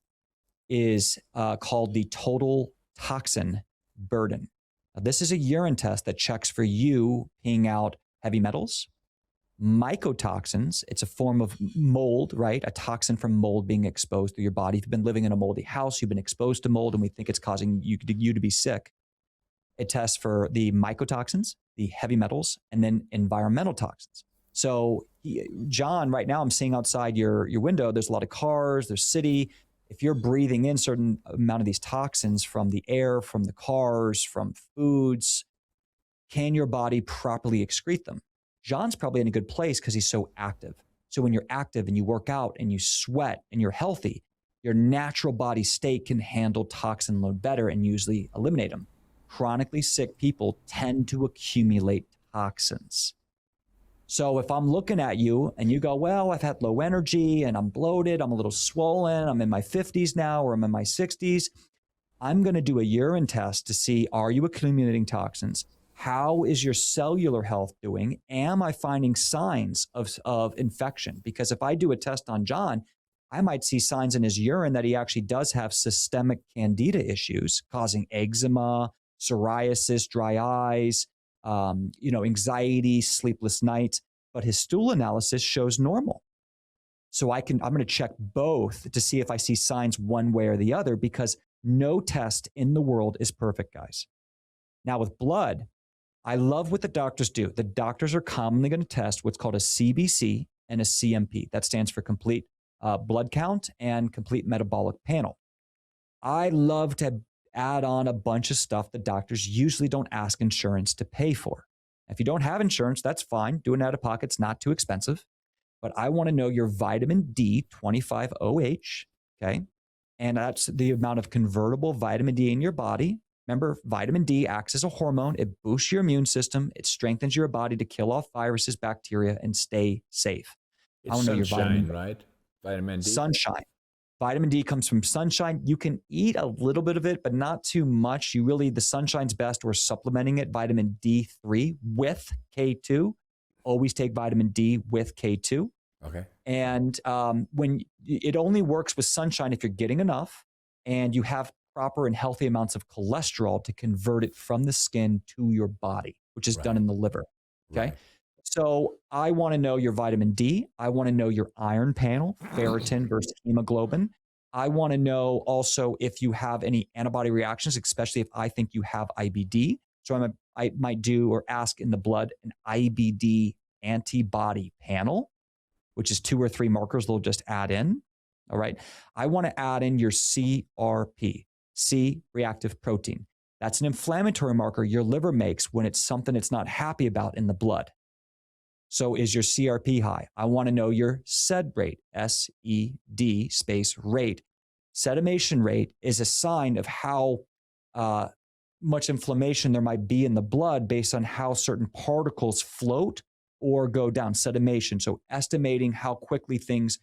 is called the total toxin burden. Now, this is a urine test that checks for you peeing out heavy metals, mycotoxins. It's a form of mold, right? A toxin from mold being exposed to your body. If you've been living in a moldy house, you've been exposed to mold, and we think it's causing you to be sick. It tests for the mycotoxins, the heavy metals, and then environmental toxins. So, John, right now I'm seeing outside your window, there's a lot of cars, there's city. If you're breathing in certain amount of these toxins from the air, from the cars, from foods, can your body properly excrete them? John's probably in a good place because he's so active. So when you're active and you work out and you sweat and you're healthy, your natural body state can handle toxin load better and usually eliminate them. Chronically sick people tend to accumulate toxins. So if I'm looking at you and you go, well, I've had low energy and I'm bloated, I'm a little swollen, I'm in my 50s now or I'm in my 60s, I'm going to do a urine test to see, are you accumulating toxins? How is your cellular health doing? Am I finding signs of infection? Because if I do a test on John, I might see signs in his urine that he actually does have systemic candida issues causing eczema, psoriasis, dry eyes, anxiety, sleepless nights, but his stool analysis shows normal. So I'm going to check both to see if I see signs one way or the other, because no test in the world is perfect, guys. Now with blood, I love what the doctors do. The doctors are commonly going to test what's called a CBC and a CMP. That stands for complete blood count and complete metabolic panel. I love to add on a bunch of stuff that doctors usually don't ask insurance to pay for. If you don't have insurance, that's fine. Doing it out of pocket, it's not too expensive. But I want to know your vitamin D, 25-OH, okay? And that's the amount of convertible vitamin D in your body. Remember, vitamin D acts as a hormone. It boosts your immune system. It strengthens your body to kill off viruses, bacteria, and stay safe. It's I want to know your vitamin, right? Vitamin D? Sunshine. Vitamin D comes from sunshine. You can eat a little bit of it, but not too much. The sunshine's best. We're supplementing it. Vitamin D3 with K2. Always take vitamin D with K2. Okay. And when it only works with sunshine if you're getting enough and you have proper and healthy amounts of cholesterol to convert it from the skin to your body, which is done in the liver. Okay. Right. So I want to know your vitamin D. I want to know your iron panel, ferritin versus hemoglobin. I want to know also if you have any antibody reactions, especially if I think you have IBD. So I might do or ask in the blood an IBD antibody panel, which is 2 or 3 markers they'll just add in. All right. I want to add in your CRP, C reactive protein. That's an inflammatory marker your liver makes when it's something it's not happy about in the blood. So is your CRP high? I want to know your SED rate, SED space rate. Sedimation rate is a sign of how much inflammation there might be in the blood based on how certain particles float or go down. Sedimation, so estimating how quickly things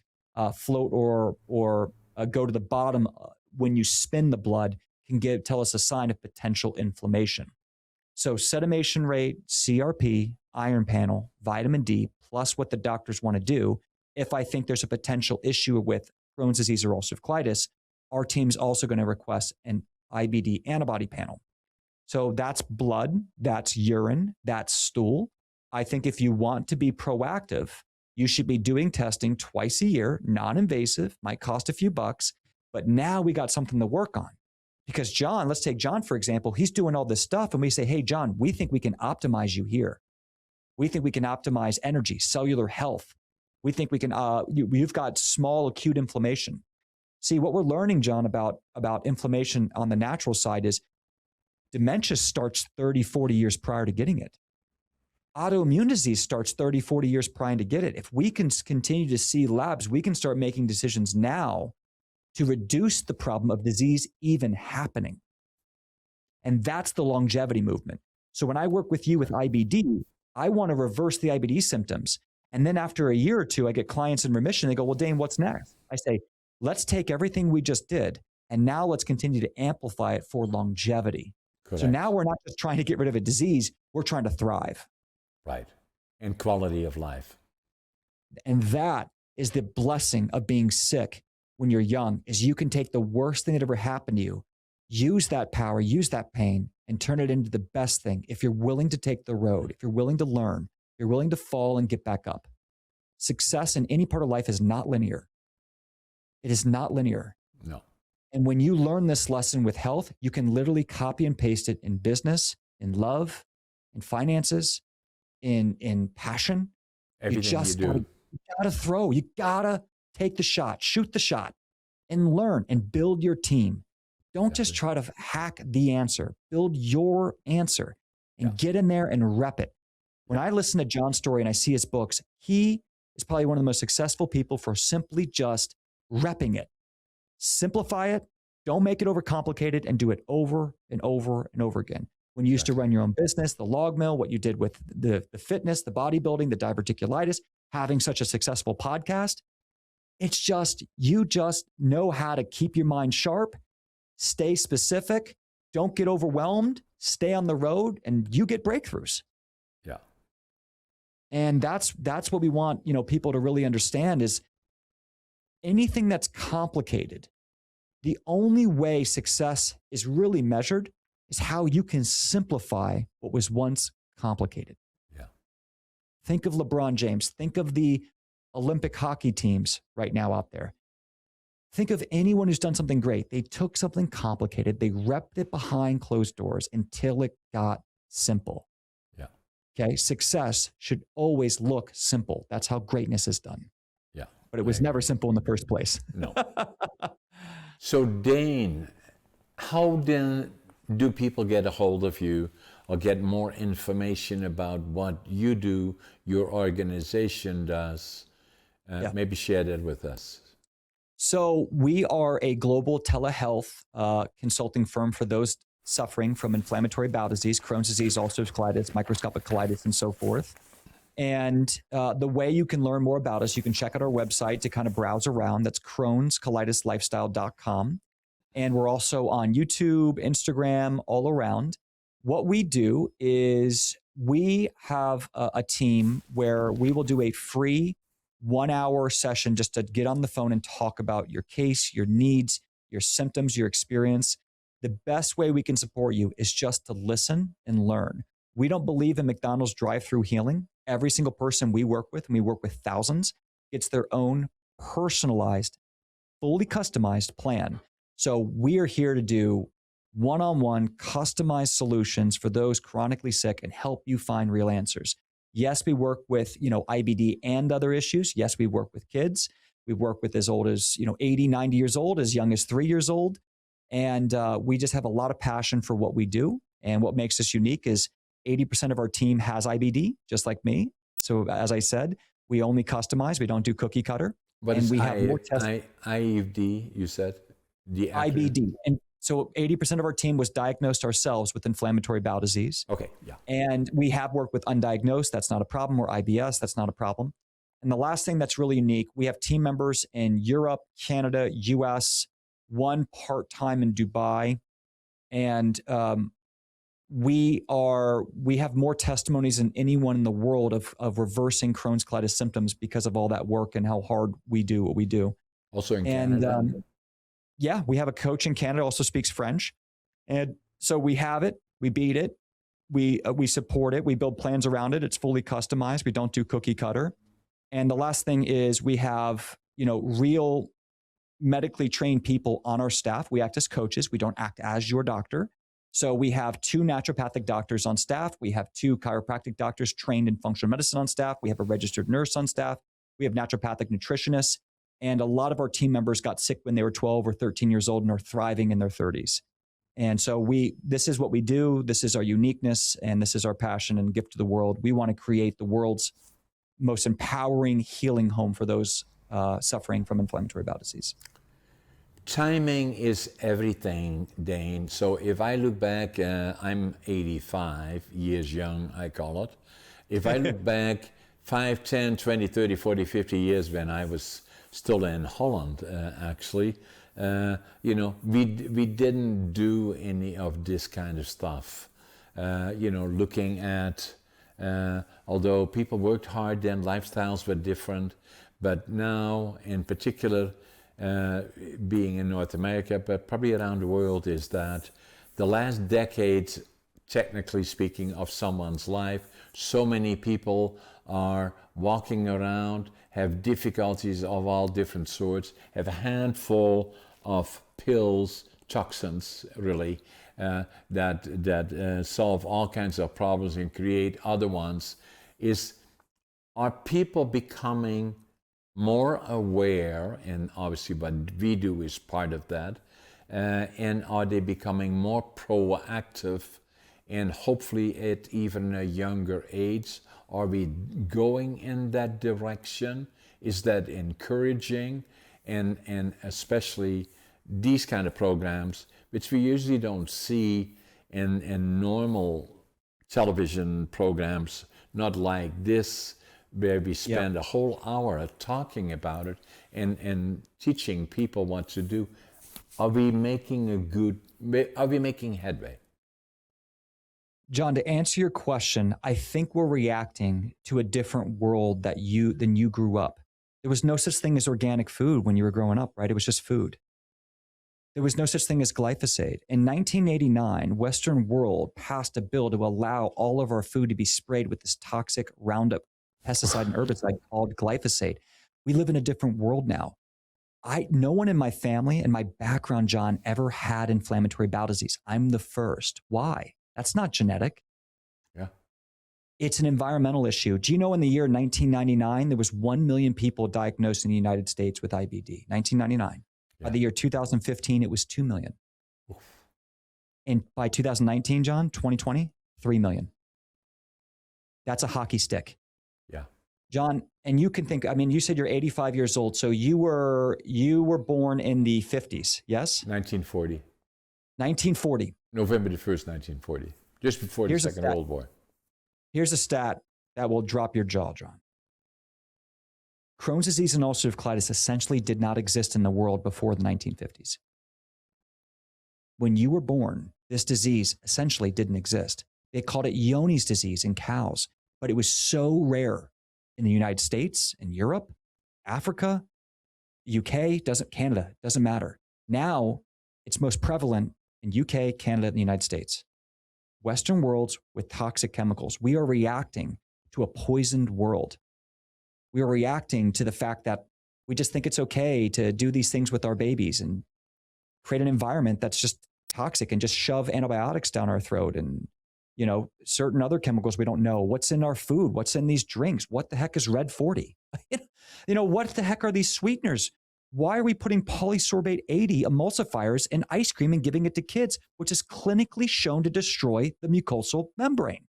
float or go to the bottom when you spin the blood can tell us a sign of potential inflammation. So sedimation rate, CRP, iron panel, vitamin D, plus what the doctors want to do. If I think there's a potential issue with Crohn's disease or ulcerative colitis, our team's also going to request an IBD antibody panel. So that's blood, that's urine, that's stool. I think if you want to be proactive, you should be doing testing twice a year, non-invasive, might cost a few bucks, but now we got something to work on. Because John, let's take John, for example, he's doing all this stuff and we say, hey, John, we think we can optimize you here. We think we can optimize energy, cellular health. We think we can, you've got small acute inflammation. See, what we're learning, John, about inflammation on the natural side is dementia starts 30, 40 years prior to getting it. Autoimmune disease starts 30, 40 years prior to get it. If we can continue to see labs, we can start making decisions now to reduce the problem of disease even happening. And that's the longevity movement. So when I work with you with IBD, I want to reverse the IBD symptoms. And then after a year or two, I get clients in remission. They go, well, Dane, what's next? I say, let's take everything we just did, and now let's continue to amplify it for longevity. Correct. So now we're not just trying to get rid of a disease, we're trying to thrive. Right. And quality of life. And that is the blessing of being sick when you're young, is you can take the worst thing that ever happened to you, use that power, use that pain, and turn it into the best thing. If you're willing to take the road, if you're willing to learn, if you're willing to fall and get back up. Success in any part of life is not linear. It is not linear. No. And when you learn this lesson with health, you can literally copy and paste it in business, in love, in finances, in passion. Everything you do. You gotta throw. You gotta take the shot, shoot the shot, and learn and build your team. Don't just try to hack the answer. Build your answer and get in there and rep it. When I listen to John's story and I see his books, he is probably one of the most successful people for simply just repping it. Simplify it. Don't make it overcomplicated, and do it over and over and over again. When you used to run your own business, the log mill, what you did with the fitness, the bodybuilding, the diverticulitis, having such a successful podcast, it's just, you just know how to keep your mind sharp, stay specific, don't get overwhelmed, stay on the road, and you get breakthroughs. Yeah. And that's what we want, people to really understand is anything that's complicated, the only way success is really measured is how you can simplify what was once complicated. Yeah. Think of LeBron James. Think of the Olympic hockey teams right now out there. Think of anyone who's done something great. They took something complicated, they repped it behind closed doors until it got simple. Yeah. Okay. Success should always look simple. That's how greatness is done. Yeah. But it was never simple in the first place. No. So Dane, how then do people get a hold of you or get more information about what you do, your organization does? Maybe share that with us. So we are a global telehealth consulting firm for those suffering from inflammatory bowel disease, Crohn's disease, ulcerative colitis, microscopic colitis, and so forth. And the way you can learn more about us, you can check out our website to kind of browse around. That's Crohn'sColitisLifestyle.com. And we're also on YouTube, Instagram, all around. What we do is we have a team where we will do a free 1-hour session just to get on the phone and talk about your case, your needs, your symptoms, your experience. The best way we can support you is just to listen and learn. We don't believe in McDonald's drive-through healing. Every single person we work with, and we work with thousands, gets their own personalized, fully customized plan. So we are here to do one-on-one customized solutions for those chronically sick and help you find real answers. Yes, we work with, IBD and other issues. Yes, we work with kids. We work with as old as, 80, 90 years old, as young as 3 years old. And we just have a lot of passion for what we do. And what makes us unique is 80% of our team has IBD, just like me. So as I said, we only customize. We don't do cookie cutter. What and is we have more tests. IUD, you said? The acronym? IBD. And so 80% of our team was diagnosed ourselves with inflammatory bowel disease. Okay, yeah. And we have worked with undiagnosed. That's not a problem. Or IBS. That's not a problem. And the last thing that's really unique, we have team members in Europe, Canada, US, one part-time in Dubai. And we have more testimonies than anyone in the world of reversing Crohn's colitis symptoms because of all that work and how hard we do what we do. Also in Canada? Yeah, we have a coach in Canada, also speaks French. And so we have it, we beat it, we support it, we build plans around it. It's fully customized. We don't do cookie cutter. And the last thing is we have, real medically trained people on our staff. We act as coaches. We don't act as your doctor. So we have 2 naturopathic doctors on staff. We have 2 chiropractic doctors trained in functional medicine on staff. We have a registered nurse on staff. We have naturopathic nutritionists. And a lot of our team members got sick when they were 12 or 13 years old and are thriving in their 30s. And so this is what we do. This is our uniqueness, and this is our passion and gift to the world. We want to create the world's most empowering healing home for those suffering from inflammatory bowel disease. Timing is everything, Dane. So if I look back, I'm 85 years young, I call it. If I look back 5, 10, 20, 30, 40, 50 years when I was still in Holland, actually, we didn't do any of this kind of stuff. Looking at, although people worked hard then, lifestyles were different, but now in particular, being in North America, but probably around the world, is that the last decade, technically speaking, of someone's life, so many people are walking around, have difficulties of all different sorts, have a handful of pills, toxins, really, that solve all kinds of problems and create other ones. Are people becoming more aware, and obviously what we do is part of that, and are they becoming more proactive, and hopefully at even a younger age? Are we going in that direction? Is that encouraging? And especially these kind of programs, which we usually don't see in normal television programs, not like this, where we spend a whole hour talking about it and teaching people what to do. Are we making headway? John, to answer your question, I think we're reacting to a different world than you grew up. There was no such thing as organic food when you were growing up, right? It was just food. There was no such thing as glyphosate. In 1989, Western world passed a bill to allow all of our food to be sprayed with this toxic Roundup pesticide and herbicide called glyphosate. We live in a different world now. No one in my family and my background, John, ever had inflammatory bowel disease. I'm the first. Why? That's not genetic. Yeah. It's an environmental issue. Do you know in the year 1999, there was 1 million people diagnosed in the United States with IBD? 1999. Yeah. By the year 2015, it was 2 million. Oof. And by 2019, John, 2020, 3 million. That's a hockey stick. Yeah. John, and you can think, you said you're 85 years old. So you were born in the 50s, yes? 1940. 1940. November the 1st, 1940. Just before the Second World War. Here's a stat that will drop your jaw, John. Crohn's disease and ulcerative colitis essentially did not exist in the world before the 1950s. When you were born, this disease essentially didn't exist. They called it Johne's disease in cows, but it was so rare in the United States, in Europe, Africa, UK, Canada, doesn't matter. Now it's most prevalent in UK, Canada, and the United States. Western worlds with toxic chemicals. We are reacting to a poisoned world. We are reacting to the fact that we just think it's okay to do these things with our babies and create an environment that's just toxic and just shove antibiotics down our throat and, certain other chemicals we don't know. What's in our food? What's in these drinks? What the heck is Red 40? What the heck are these sweeteners? Why are we putting polysorbate 80 emulsifiers in ice cream and giving it to kids, which is clinically shown to destroy the mucosal membrane?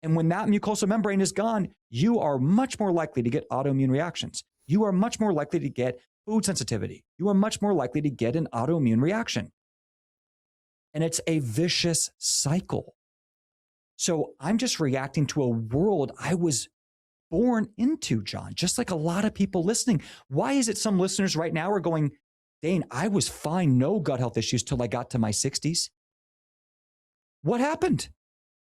And when that mucosal membrane is gone, you are much more likely to get autoimmune reactions. You are much more likely to get food sensitivity. You are much more likely to get an autoimmune reaction. And it's a vicious cycle. So I'm just reacting to a world I was born into, John, just like a lot of people listening. Why is it some listeners right now are going, Dane, I was fine, no gut health issues till I got to my 60s? What happened?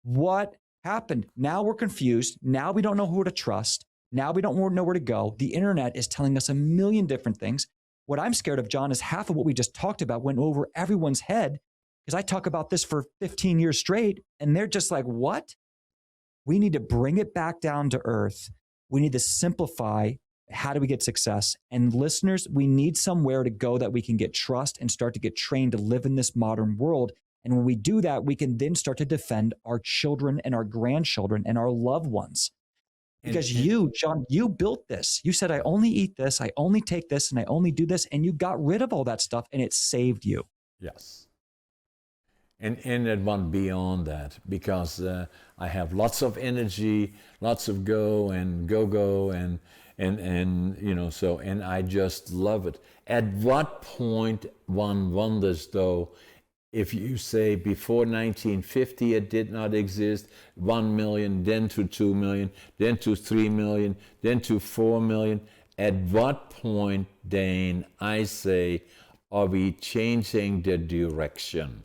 What happened? Now we're confused. Now we don't know who to trust. Now we don't know where to go. The internet is telling us a million different things. What I'm scared of, John, is half of what we just talked about went over everyone's head, because I talk about this for 15 years straight, and they're just like, what? We need to bring it back down to earth. We need to simplify. How do we get success? And listeners, we need somewhere to go that we can get trust and start to get trained to live in this modern world. And when we do that, we can then start to defend our children and our grandchildren and our loved ones. Because you, John, you built this. You said, I only eat this, I only take this, and I only do this. And you got rid of all that stuff, and it saved you. Yes. And it went beyond that, because I have lots of energy, lots of go, and so, and I just love it. At what point one wonders, though, if you say before 1950 it did not exist, 1 million, then to 2 million, then to 3 million, then to 4 million. At what point, Dane, I say, are we changing the direction?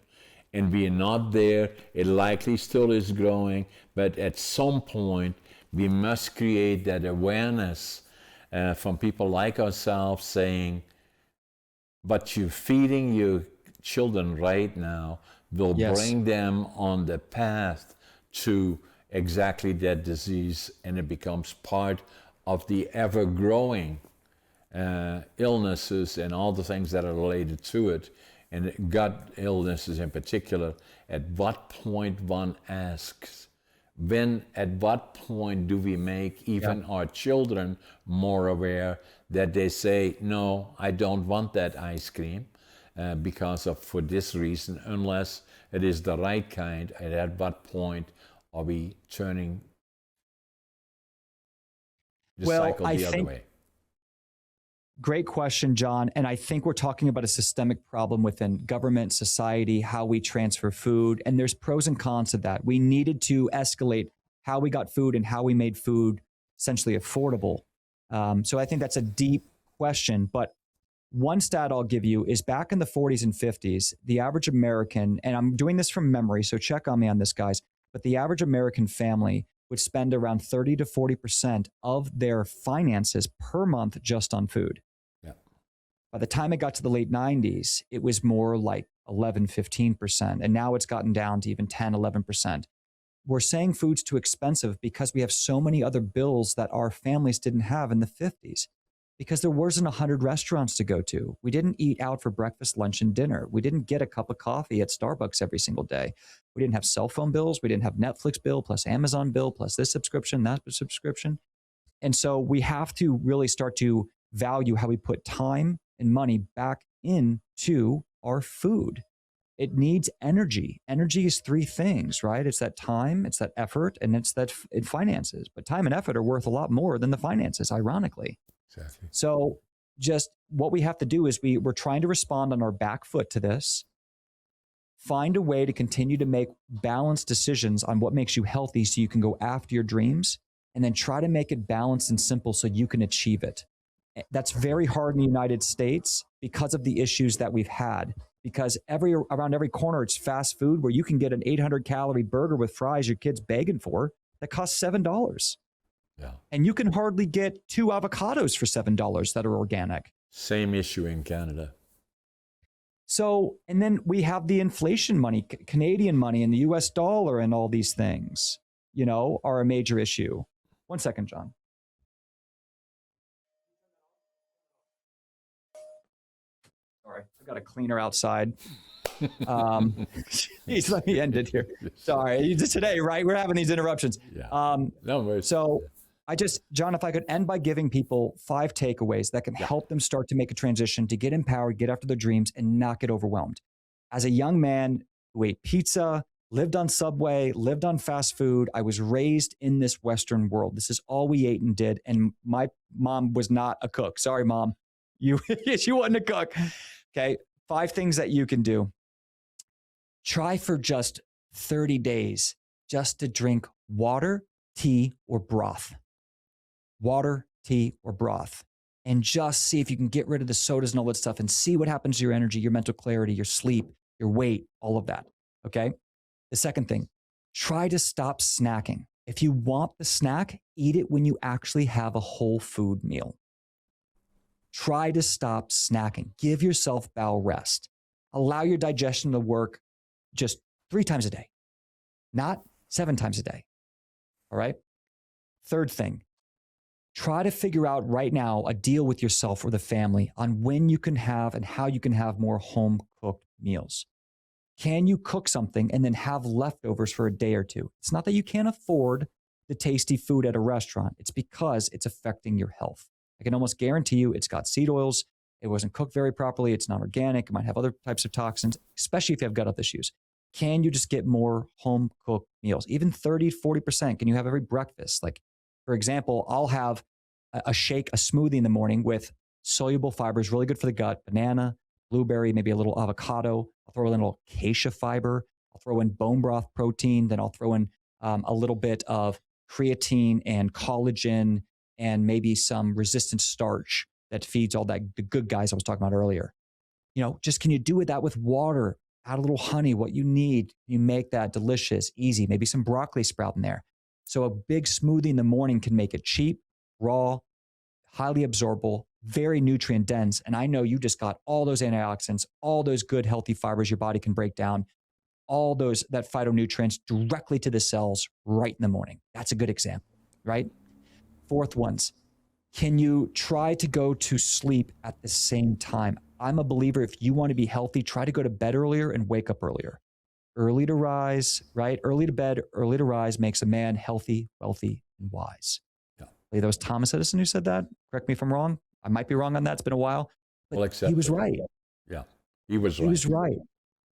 And we are not there. It likely still is growing, but at some point we must create that awareness from people like ourselves, saying, but you're feeding your children right now will bring them on the path to exactly that disease, and it becomes part of the ever-growing illnesses and all the things that are related to it, and gut illnesses in particular. At what point, one asks, at what point do we make even our children more aware that they say, no, I don't want that ice cream for this reason, unless it is the right kind? And at what point are we turning the cycle the other way? Great question, John. And I think we're talking about a systemic problem within government, society, how we transfer food. And there's pros and cons to that. We needed to escalate how we got food and how we made food essentially affordable. So I think that's a deep question. But one stat I'll give you is back in the 40s and 50s, the average American, and I'm doing this from memory, so check on me on this, guys, but the average American family would spend around 30 to 40% of their finances per month just on food. By the time it got to the late 90s, it was more like 11, 15%. And now it's gotten down to even 10, 11%. We're saying food's too expensive because we have so many other bills that our families didn't have in the 50s, because there wasn't 100 restaurants to go to. We didn't eat out for breakfast, lunch, and dinner. We didn't get a cup of coffee at Starbucks every single day. We didn't have cell phone bills. We didn't have Netflix bill plus Amazon bill plus this subscription, that subscription. And so we have to really start to value how we put time and money back into our food. It needs energy. Energy is three things, right? It's that time, it's that effort, and it's that finances. But time and effort are worth a lot more than the finances, ironically. Exactly. So just what we have to do is we're trying to respond on our back foot to this, find a way to continue to make balanced decisions on what makes you healthy so you can go after your dreams, and then try to make it balanced and simple so you can achieve it. That's very hard in the United States because of the issues that we've had. Because around every corner, it's fast food where you can get an 800-calorie burger with fries your kid's begging for that costs $7. Yeah. And you can hardly get 2 avocados for $7 that are organic. Same issue in Canada. So, and then we have the inflation money, Canadian money and the US dollar and all these things, are a major issue. 1 second, John. Sorry, I've got a cleaner outside. Geez, let me end it here. Sorry, today, right? We're having these interruptions. Yeah. No worries. So John, if I could end by giving people 5 takeaways that can help them start to make a transition, to get empowered, get after their dreams, and not get overwhelmed. As a young man who ate pizza, lived on Subway, lived on fast food, I was raised in this Western world. This is all we ate and did. And my mom was not a cook. Sorry, Mom. She wasn't a cook. Okay. 5 things that you can do. Try for just 30 days just to drink water, tea, or broth. Water, tea, or broth. And just see if you can get rid of the sodas and all that stuff and see what happens to your energy, your mental clarity, your sleep, your weight, all of that. Okay. The second thing, try to stop snacking. If you want the snack, eat it when you actually have a whole food meal. Try to stop snacking. Give yourself bowel rest. Allow your digestion to work just 3 times a day, not 7 times a day. All right. Third thing, try to figure out right now a deal with yourself or the family on when you can have and how you can have more home cooked meals. Can you cook something and then have leftovers for a day or two? It's not that you can't afford the tasty food at a restaurant. It's because it's affecting your health. I can almost guarantee you it's got seed oils. It wasn't cooked very properly. It's not organic. It might have other types of toxins, especially if you have gut health issues. Can you just get more home cooked meals? Even 30, 40%. Can you have every breakfast? Like, for example, I'll have a shake, a smoothie in the morning with soluble fibers, really good for the gut, banana, blueberry, maybe a little avocado. I'll throw in a little acacia fiber. I'll throw in bone broth protein. Then I'll throw in a little bit of creatine and collagen and maybe some resistant starch that feeds all that, the good guys I was talking about earlier. Just can you do that with water? Add a little honey, what you need. You make that delicious, easy, maybe some broccoli sprout in there. So a big smoothie in the morning can make it cheap, raw, highly absorbable, very nutrient dense. And I know you just got all those antioxidants, all those good healthy fibers your body can break down, all those, that phytonutrients directly to the cells right in the morning. That's a good example, right? Fourth ones, can you try to go to sleep at the same time? I'm a believer, if you want to be healthy, try to go to bed earlier and wake up earlier. Early to rise, right? Early to bed, early to rise makes a man healthy, wealthy, and wise. I believe that was Thomas Edison who said that. Correct me if I'm wrong. I might be wrong on that. It's been a while. But he was right. Yeah, he was right. He was right.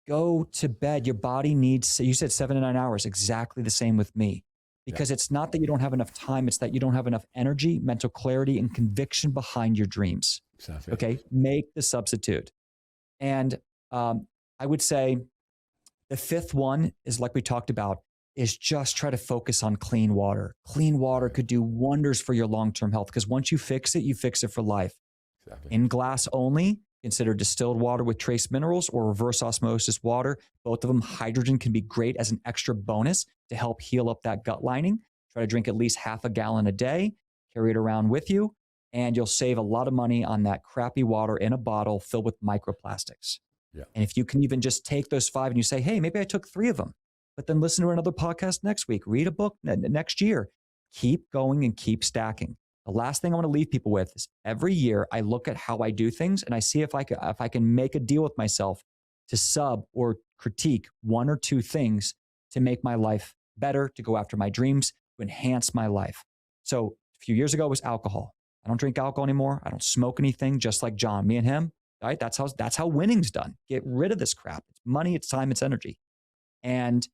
Go to bed. Your body needs, you said 7 to 9 hours, exactly the same with me. Because it's not that you don't have enough time. It's that you don't have enough energy, mental clarity, and conviction behind your dreams. Exactly. Okay. Make the substitute. And I would say the fifth one is, like we talked about, is just try to focus on clean water. Clean water could do wonders for your long-term health, because once you fix it for life. Exactly. In glass only, consider distilled water with trace minerals or reverse osmosis water. Both of them, hydrogen can be great as an extra bonus to help heal up that gut lining. Try to drink at least half a gallon a day, carry it around with you, and you'll save a lot of money on that crappy water in a bottle filled with microplastics. Yeah. And if you can even just take those 5 and you say, hey, maybe I took 3 of them, but then listen to another podcast next week, read a book next year, keep going and keep stacking. The last thing I want to leave people with is every year I look at how I do things and I see if I can make a deal with myself to sub or critique 1 or 2 things to make my life better, to go after my dreams, to enhance my life. So a few years ago it was alcohol. I don't drink alcohol anymore. I don't smoke anything, just like John, me and him, right? That's how winning's done. Get rid of this crap. It's money, it's time, it's energy. And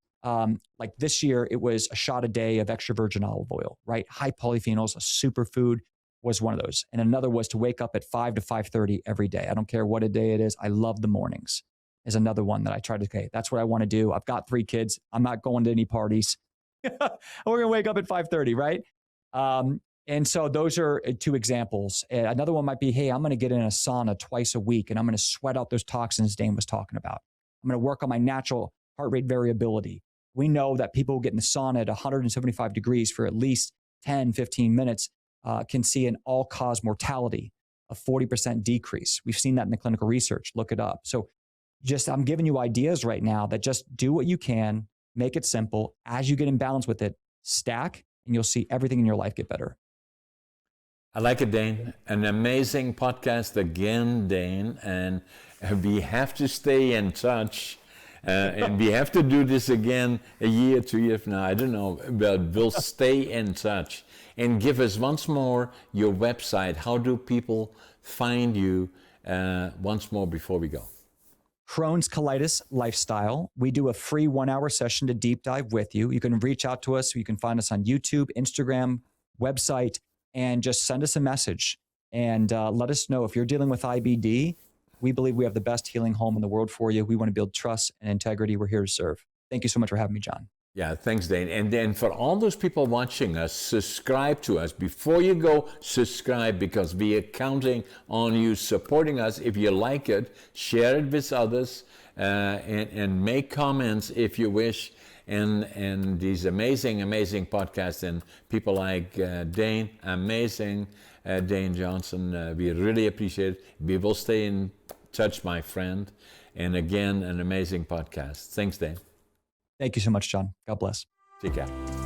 like this year, it was a shot a day of extra virgin olive oil, right? High polyphenols, a superfood was one of those. And another was to wake up at 5 to 5:30 every day. I don't care what a day it is. I love the mornings is another one that I try to, okay, that's what I want to do. I've got 3 kids. I'm not going to any parties. We're going to wake up at 5:30, right? And so those are 2 examples. Another one might be, hey, I'm going to get in a sauna twice a week and I'm going to sweat out those toxins Dane was talking about. I'm going to work on my natural heart rate variability. We know that people who get in the sauna at 175 degrees for at least 10, 15 minutes can see an all-cause mortality, a 40% decrease. We've seen that in the clinical research. Look it up. So I'm giving you ideas right now that just do what you can, make it simple. As you get in balance with it, stack, and you'll see everything in your life get better. I like it, Dane. An amazing podcast again, Dane. And we have to stay in touch. And we have to do this again a year, 2 years from now. I don't know, but we'll stay in touch. And give us once more your website. How do people find you once more before we go? Crohn's Colitis Lifestyle. We do a free 1-hour session to deep dive with you. You can reach out to us. You can find us on YouTube, Instagram, website, and just send us a message and let us know if you're dealing with IBD. We believe we have the best healing home in the world for you. We want to build trust and integrity. We're here to serve. Thank you so much for having me, John. Yeah, thanks, Dane. And then for all those people watching us, subscribe to us. Before you go, subscribe, because we are counting on you supporting us. If you like it, share it with others, and make comments if you wish. And these amazing podcasts, and people like Dane, amazing Dane Johnson. We really appreciate it. We will stay in touch, my friend. And again, an amazing podcast. Thanks, Dane. Thank you so much, John. God bless. Take care.